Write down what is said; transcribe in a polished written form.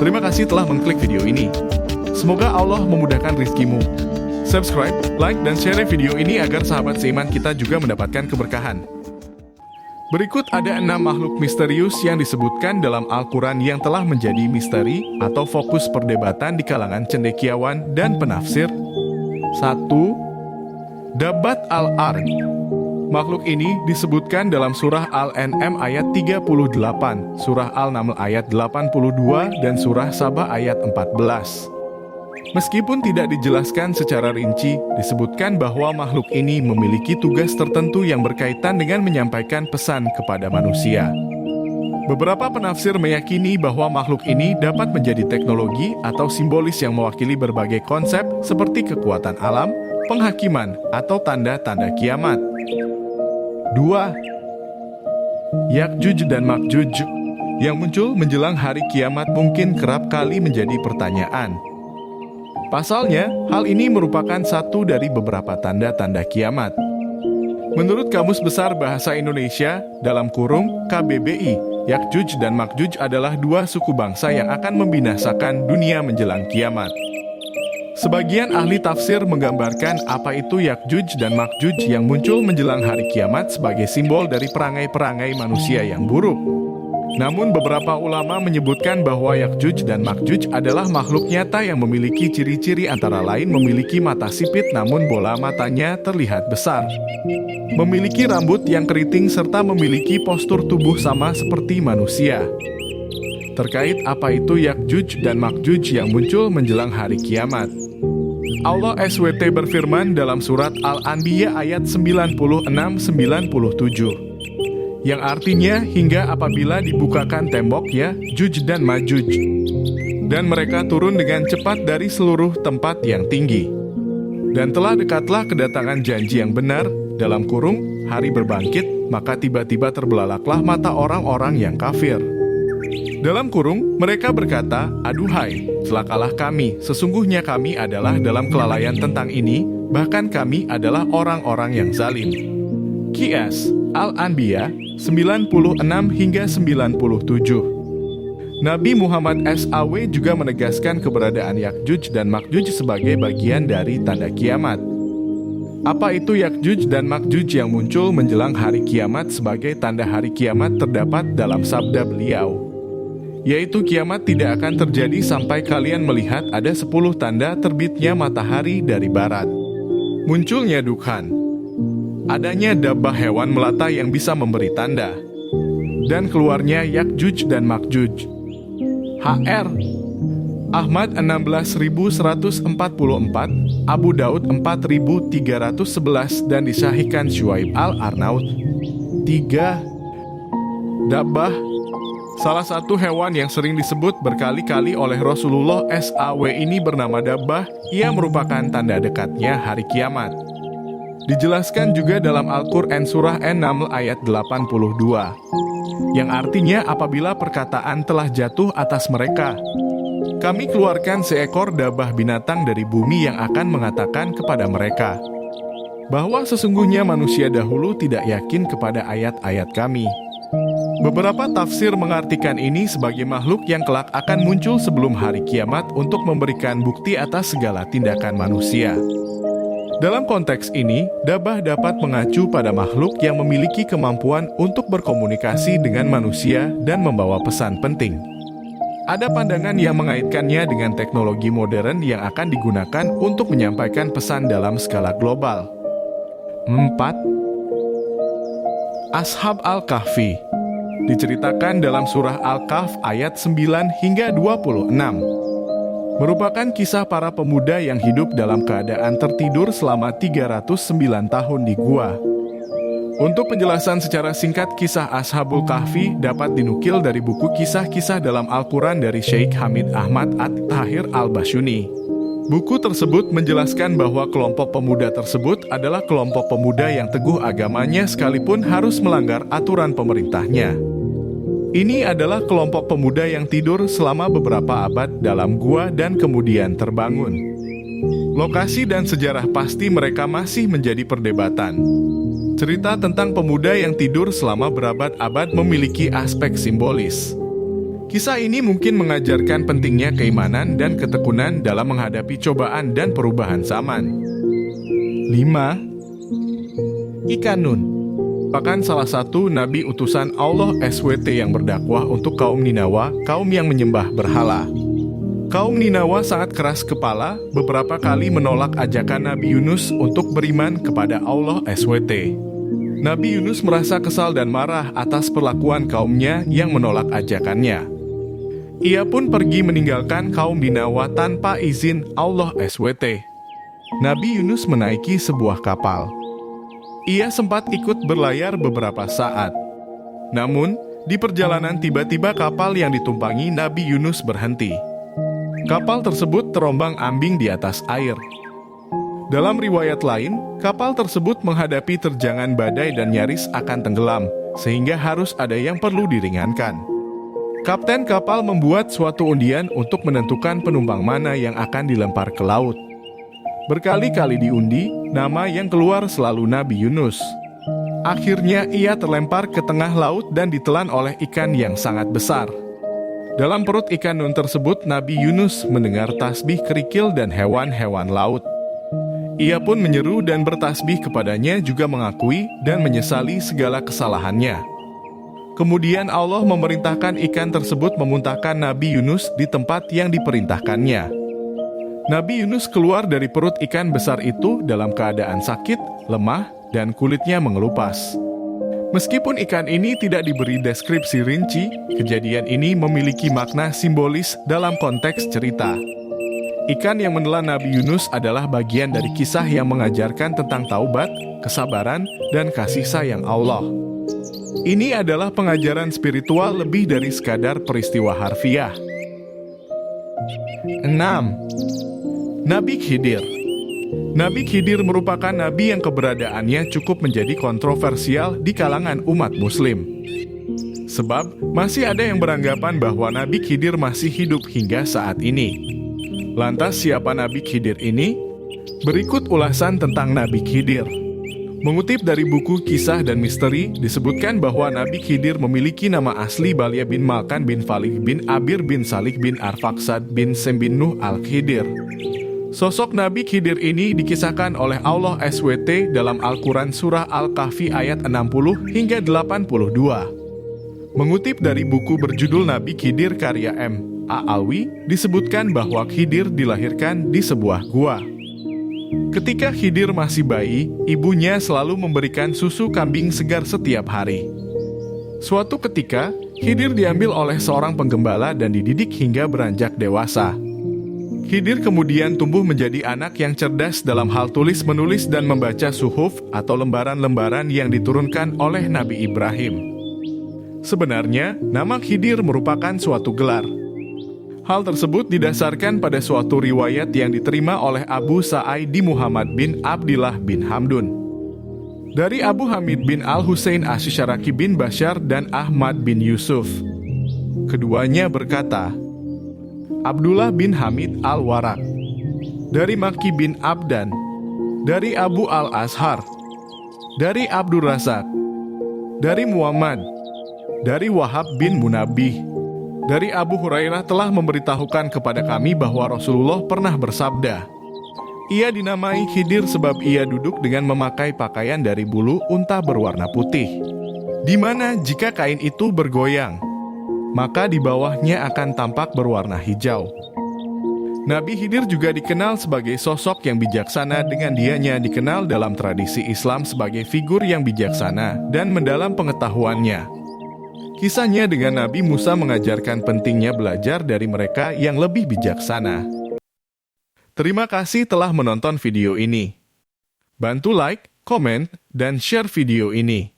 Terima kasih telah mengklik video ini. Semoga Allah memudahkan rizkimu. Subscribe, like, dan share video ini agar sahabat seiman kita juga mendapatkan keberkahan. Berikut ada 6 makhluk misterius yang disebutkan dalam Al-Quran yang telah menjadi misteri atau fokus perdebatan di kalangan cendekiawan dan penafsir. 1. Dabbat al-Ard. Makhluk ini disebutkan dalam surah Al-An'am ayat 38, surah Al-Naml ayat 82, dan surah Sabah ayat 14. Meskipun tidak dijelaskan secara rinci, disebutkan bahwa makhluk ini memiliki tugas tertentu yang berkaitan dengan menyampaikan pesan kepada manusia. Beberapa penafsir meyakini bahwa makhluk ini dapat menjadi teknologi atau simbolis yang mewakili berbagai konsep seperti kekuatan alam, penghakiman, atau tanda-tanda kiamat. 2. Yakjuj dan Makjuj yang muncul menjelang hari kiamat mungkin kerap kali menjadi pertanyaan. Pasalnya, hal ini merupakan satu dari beberapa tanda-tanda kiamat. Menurut Kamus Besar Bahasa Indonesia, dalam kurung KBBI, Yakjuj dan Makjuj adalah 2 suku bangsa yang akan membinasakan dunia menjelang kiamat. Sebagian ahli tafsir menggambarkan apa itu Yakjuj dan Makjuj yang muncul menjelang hari kiamat sebagai simbol dari perangai-perangai manusia yang buruk. Namun beberapa ulama menyebutkan bahwa Yakjuj dan Makjuj adalah makhluk nyata yang memiliki ciri-ciri antara lain memiliki mata sipit namun bola matanya terlihat besar, memiliki rambut yang keriting serta memiliki postur tubuh sama seperti manusia. Terkait apa itu Yakjuj dan Makjuj yang muncul menjelang hari kiamat, Allah SWT berfirman dalam surat Al-Anbiya ayat 96-97. Yang artinya hingga apabila dibukakan tembok Ya'juj dan Ma'juj, dan mereka turun dengan cepat dari seluruh tempat yang tinggi. Dan telah dekatlah kedatangan janji yang benar, dalam kurung, hari berbangkit, maka tiba-tiba terbelalaklah mata orang-orang yang kafir. Dalam kurung, mereka berkata, aduhai, celakalah kami, sesungguhnya kami adalah dalam kelalaian tentang ini, bahkan kami adalah orang-orang yang zalim. Qs. Al-Anbiya 96-97. Nabi Muhammad SAW juga menegaskan keberadaan Yakjuj dan Makjuj sebagai bagian dari tanda kiamat. Apa itu Yakjuj dan Makjuj yang muncul menjelang hari kiamat sebagai tanda hari kiamat terdapat dalam sabda beliau, yaitu kiamat tidak akan terjadi sampai kalian melihat ada 10 tanda terbitnya matahari dari barat, munculnya dukhan, adanya dabbah hewan melata yang bisa memberi tanda, dan keluarnya Yakjuj dan Makjuj. HR Ahmad 16.144, Abu Daud 4.311, dan disahihkan Syuaib Al-Arnaud. 3. Dabbah, salah satu hewan yang sering disebut berkali-kali oleh Rasulullah SAW ini bernama dabbah. Ia merupakan tanda dekatnya hari kiamat. Dijelaskan juga dalam Al-Quran surah An-Naml ayat 82, yang artinya apabila perkataan telah jatuh atas mereka, kami keluarkan seekor dabbah binatang dari bumi yang akan mengatakan kepada mereka bahwa sesungguhnya manusia dahulu tidak yakin kepada ayat-ayat kami. Beberapa tafsir mengartikan ini sebagai makhluk yang kelak akan muncul sebelum hari kiamat untuk memberikan bukti atas segala tindakan manusia. Dalam konteks ini, dabbah dapat mengacu pada makhluk yang memiliki kemampuan untuk berkomunikasi dengan manusia dan membawa pesan penting. Ada pandangan yang mengaitkannya dengan teknologi modern yang akan digunakan untuk menyampaikan pesan dalam skala global. 4. Ashab Al-Kahfi diceritakan dalam surah Al-Kahf ayat 9 hingga 26. Merupakan kisah para pemuda yang hidup dalam keadaan tertidur selama 309 tahun di gua. Untuk penjelasan secara singkat kisah Ashabul Kahfi dapat dinukil dari buku kisah-kisah dalam Al-Quran dari Syekh Hamid Ahmad At-Tahir Al-Basyuni. Buku tersebut menjelaskan bahwa kelompok pemuda tersebut adalah kelompok pemuda yang teguh agamanya sekalipun harus melanggar aturan pemerintahnya. Ini adalah kelompok pemuda yang tidur selama beberapa abad dalam gua dan kemudian terbangun. Lokasi dan sejarah pasti mereka masih menjadi perdebatan. Cerita tentang pemuda yang tidur selama berabad-abad memiliki aspek simbolis. Kisah ini mungkin mengajarkan pentingnya keimanan dan ketekunan dalam menghadapi cobaan dan perubahan zaman. 5. Ikan Nun merupakan salah satu nabi utusan Allah SWT yang berdakwah untuk kaum Ninawa, kaum yang menyembah berhala. Kaum Ninawa sangat keras kepala, beberapa kali menolak ajakan Nabi Yunus untuk beriman kepada Allah SWT. Nabi Yunus merasa kesal dan marah atas perlakuan kaumnya yang menolak ajakannya. Ia pun pergi meninggalkan kaum Ninawa tanpa izin Allah SWT. Nabi Yunus menaiki sebuah kapal. Ia sempat ikut berlayar beberapa saat. Namun, di perjalanan tiba-tiba kapal yang ditumpangi Nabi Yunus berhenti. Kapal tersebut terombang-ambing di atas air. Dalam riwayat lain, kapal tersebut menghadapi terjangan badai dan nyaris akan tenggelam, sehingga harus ada yang perlu diringankan. Kapten kapal membuat suatu undian untuk menentukan penumpang mana yang akan dilempar ke laut. Berkali-kali diundi, nama yang keluar selalu Nabi Yunus. Akhirnya ia terlempar ke tengah laut dan ditelan oleh ikan yang sangat besar. Dalam perut ikan nun tersebut, Nabi Yunus mendengar tasbih kerikil dan hewan-hewan laut. Ia pun menyeru dan bertasbih kepadanya, juga mengakui dan menyesali segala kesalahannya. Kemudian Allah memerintahkan ikan tersebut memuntahkan Nabi Yunus di tempat yang diperintahkannya. Nabi Yunus keluar dari perut ikan besar itu dalam keadaan sakit, lemah, dan kulitnya mengelupas. Meskipun ikan ini tidak diberi deskripsi rinci, kejadian ini memiliki makna simbolis dalam konteks cerita. Ikan yang menelan Nabi Yunus adalah bagian dari kisah yang mengajarkan tentang taubat, kesabaran, dan kasih sayang Allah. Ini adalah pengajaran spiritual lebih dari sekadar peristiwa harfiah. 6. Nabi Khidir. Nabi Khidir merupakan nabi yang keberadaannya cukup menjadi kontroversial di kalangan umat muslim. Sebab masih ada yang beranggapan bahwa Nabi Khidir masih hidup hingga saat ini. Lantas siapa Nabi Khidir ini? Berikut ulasan tentang Nabi Khidir. Mengutip dari buku Kisah dan Misteri, disebutkan bahwa Nabi Khidir memiliki nama asli Balya bin Malkan bin Falih bin Abir bin Salik bin Arfaksad bin Sem bin Nuh al-Khidir. Sosok Nabi Khidir ini dikisahkan oleh Allah SWT dalam Al-Quran Surah Al-Kahfi ayat 60 hingga 82. Mengutip dari buku berjudul Nabi Khidir karya M. A. Alwi, disebutkan bahwa Khidir dilahirkan di sebuah gua. Ketika Khidir masih bayi, ibunya selalu memberikan susu kambing segar setiap hari. Suatu ketika, Khidir diambil oleh seorang penggembala dan dididik hingga beranjak dewasa. Khidir kemudian tumbuh menjadi anak yang cerdas dalam hal tulis-menulis dan membaca suhuf atau lembaran-lembaran yang diturunkan oleh Nabi Ibrahim. Sebenarnya, nama Khidir merupakan suatu gelar. Hal tersebut didasarkan pada suatu riwayat yang diterima oleh Abu Sa'idi Muhammad bin Abdillah bin Hamdun. Dari Abu Hamid bin Al-Husain Asy'araki bin Bashar dan Ahmad bin Yusuf. Keduanya berkata, Abdullah bin Hamid Al-Warak, dari Makki bin Abdan, dari Abu Al-Azhar, dari Abdur Razak, dari Muhammad, dari Wahab bin Munabbih, dari Abu Hurairah telah memberitahukan kepada kami bahwa Rasulullah pernah bersabda, ia dinamai Khidir sebab ia duduk dengan memakai pakaian dari bulu unta berwarna putih, di mana jika kain itu bergoyang, maka di bawahnya akan tampak berwarna hijau. Nabi Khidir juga dikenal sebagai sosok yang bijaksana, dengan dianya dikenal dalam tradisi Islam sebagai figur yang bijaksana dan mendalam pengetahuannya. Kisahnya dengan Nabi Musa mengajarkan pentingnya belajar dari mereka yang lebih bijaksana. Terima kasih telah menonton video ini. Bantu like, komen, dan share video ini.